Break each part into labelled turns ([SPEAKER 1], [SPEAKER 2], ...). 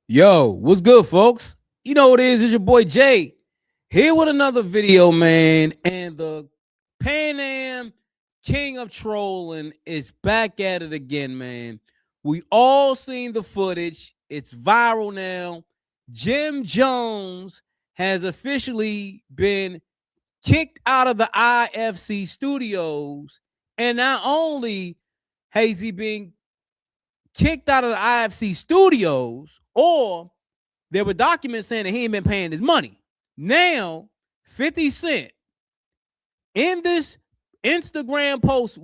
[SPEAKER 1] Yo, what's good, folks? You know what it is? It's your boy Jay here with another video, man. And the Pan Am King of Trolling is back at it again, man. We all seen the footage. It's viral now. Jim Jones has officially been kicked out of the IFC Studios. And not only has he been kicked out of the IFC Studios, or there were documents saying that he ain't been paying his money. Now, 50 Cent in this Instagram post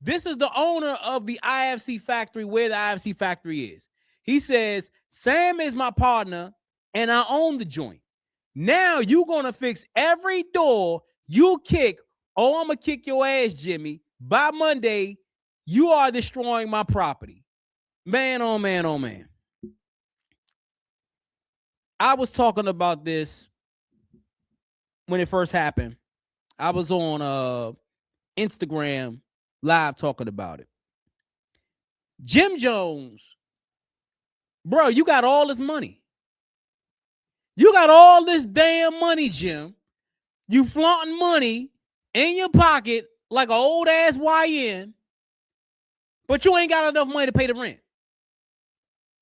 [SPEAKER 1] this is the owner of the IFC factory, where the IFC factory is. He says, Sam is my partner and I own the joint. Now you're going to fix every door you kick. Oh, I'm going to kick your ass, Jimmy. By Monday, you are destroying my property. Man, oh man, oh man. I was talking about this when it first happened. I was on Instagram live talking about it. Jim Jones, bro, you got all this money. You got all this damn money, Jim. You flaunting money in your pocket like an old ass YN, but you ain't got enough money to pay the rent.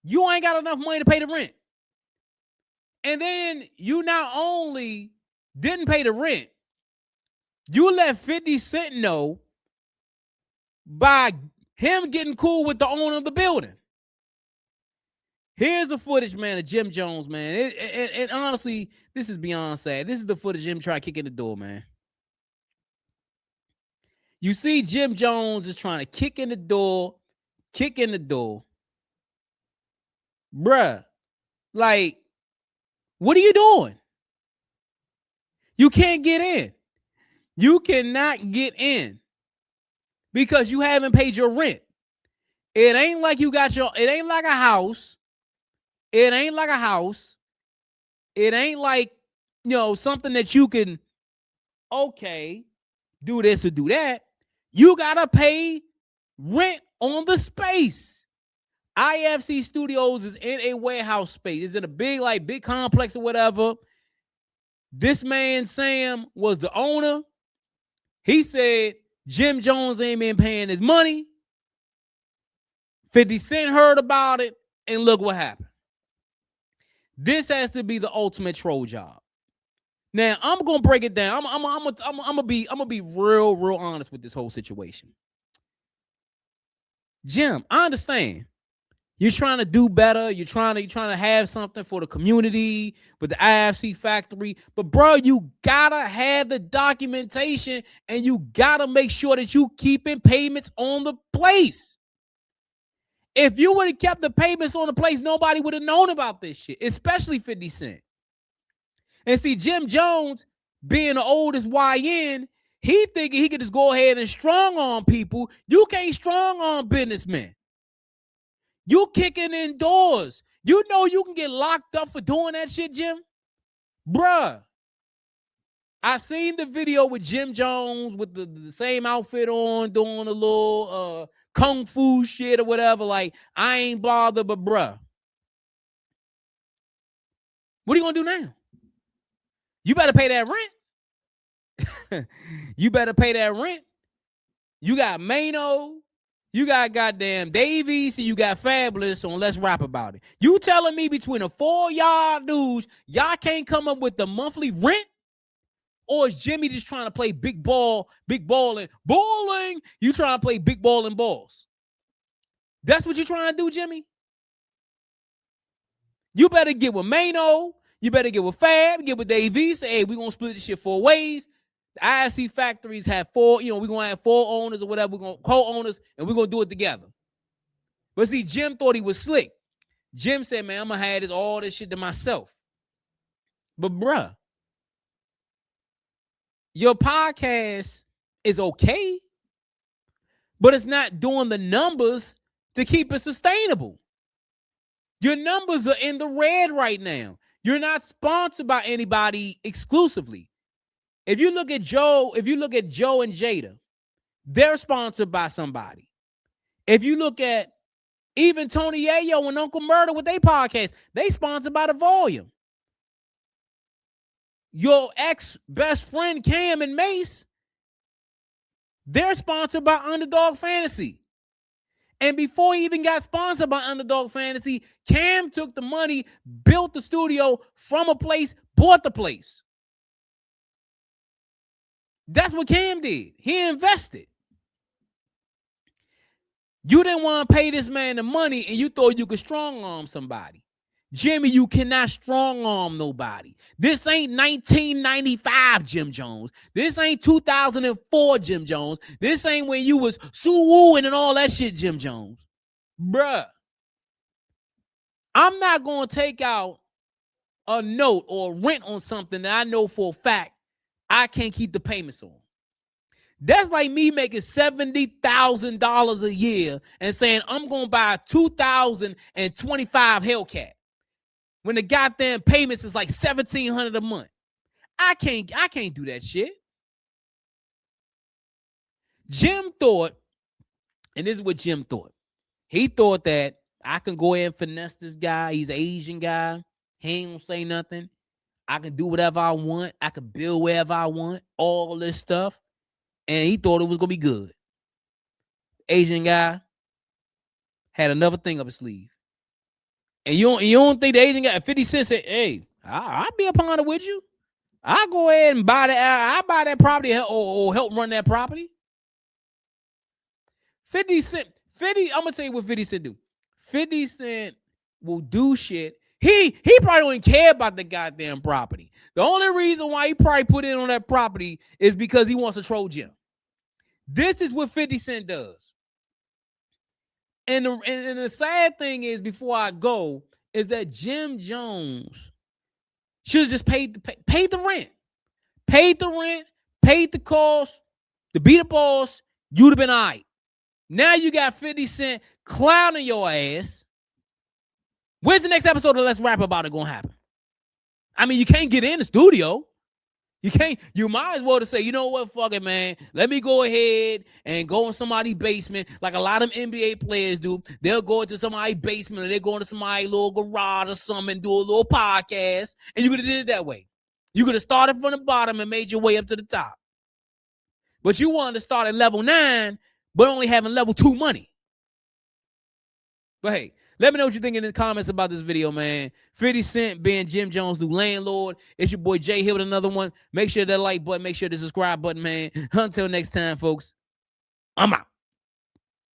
[SPEAKER 1] You ain't got enough money to pay the rent. And then you not only didn't pay the rent, you let 50 Cent know by him getting cool with the owner of the building. Here's the footage, man, of Jim Jones, man. And honestly, this is beyond sad. This is the footage of him trying to kick in the door, man. You see Jim Jones is trying to kick in the door. Bruh, like, what are you doing? You can't get in. You cannot get in because you haven't paid your rent. It ain't like you got it ain't like a house. It ain't like a house. It ain't like, something that you can, okay, do this or do that. You got to pay rent on the space. IFC Studios is in a warehouse space. It's in a big complex or whatever. This man, Sam, was the owner. He said Jim Jones ain't been paying his money. 50 Cent heard about it, and look what happened. This has to be the ultimate troll job. Now, I'm gonna break it down. I'm gonna be real honest with this whole situation. Jim, I understand. You're trying to do better. You're trying to have something for the community with the IFC factory. But, bro, you got to have the documentation and you got to make sure that you keeping payments on the place. If you would have kept the payments on the place, nobody would have known about this shit, especially 50 Cent. And see, Jim Jones, being the oldest YN, he thinking he could just go ahead and strong on people. You can't strong on businessmen. You kicking in doors. You know you can get locked up for doing that shit, Jim? Bruh. I seen the video with Jim Jones with the same outfit on, doing a little kung fu shit or whatever. Like, I ain't bothered, but bruh. What are you going to do now? You better pay that rent. You better pay that rent. You got Mano. You got goddamn Davies and you got Fabulous on Let's Rap About It. You telling me between the 4 y'all dudes, y'all can't come up with the monthly rent? Or is Jimmy just trying to play big ball and bowling? You trying to play big ball and balls? That's what you're trying to do, Jimmy? You better get with Mano. You better get with Fab, get with Davies. Say, hey, we're going to split this shit 4 ways. The IFC factories have 4, we're going to have 4 owners or whatever. We're going to co-owners, and we're going to do it together. But see, Jim thought he was slick. Jim said, man, I'm going to have all this shit to myself. But, bruh, your podcast is okay, but it's not doing the numbers to keep it sustainable. Your numbers are in the red right now. You're not sponsored by anybody exclusively. If you look at Joe and Jada, they're sponsored by somebody. If you look at Even Tony Yayo and Uncle Murder with their podcast, they sponsored by the Volume. Your ex-best friend Cam and Mace, they're sponsored by Underdog Fantasy. And before he even got sponsored by Underdog Fantasy, Cam took the money, built the studio from a place, bought the place. That's what Cam did. He invested. You didn't want to pay this man the money and you thought you could strong arm somebody. Jimmy, you cannot strong arm nobody. This ain't 1995 Jim Jones. This ain't 2004 Jim Jones. This ain't when you was suing and all that shit, Jim Jones. Bruh. I'm not going to take out a note or rent on something that I know for a fact I can't keep the payments on. That's like me making $70,000 a year and saying I'm going to buy a 2025 Hellcat when the goddamn payments is like $1,700 a month. I can't do that shit. Jim thought, and this is what Jim thought. He thought that I can go ahead and finesse this guy. He's an Asian guy. He ain't gonna say nothing. I can do whatever I want. I can build wherever I want. All this stuff. And he thought it was going to be good. Asian guy had another thing up his sleeve. And you don't think the Asian guy, 50 Cent said, hey, I'll be upon it with you. I'll go ahead and buy that. I'll buy that property or help run that property. 50 Cent, I'm going to tell you what 50 Cent do. 50 Cent will do shit. He probably don't even care about the goddamn property. The only reason why he probably put in on that property is because he wants to troll Jim. This is what 50 Cent does. And the sad thing is, before I go, is that Jim Jones should have just paid the rent. Paid the rent, paid the cost, to be the boss, you'd have been all right. Now you got 50 Cent clowning your ass. When's the next episode of Let's Rap About It gonna happen? I mean, you can't get in the studio. You might as well to say, you know what, fuck it, man. Let me go ahead and go in somebody's basement like a lot of NBA players do. They'll go into somebody's basement or they'll go into somebody's little garage or something and do a little podcast. And you could have did it that way. You could have started from the bottom and made your way up to the top. But you wanted to start at level 9, but only having level 2 money. But hey, let me know what you think in the comments about this video, man. 50 Cent being Jim Jones' new landlord. It's your boy Jay here with another one. Make sure that like button, make sure the subscribe button, man. Until next time, folks, I'm out.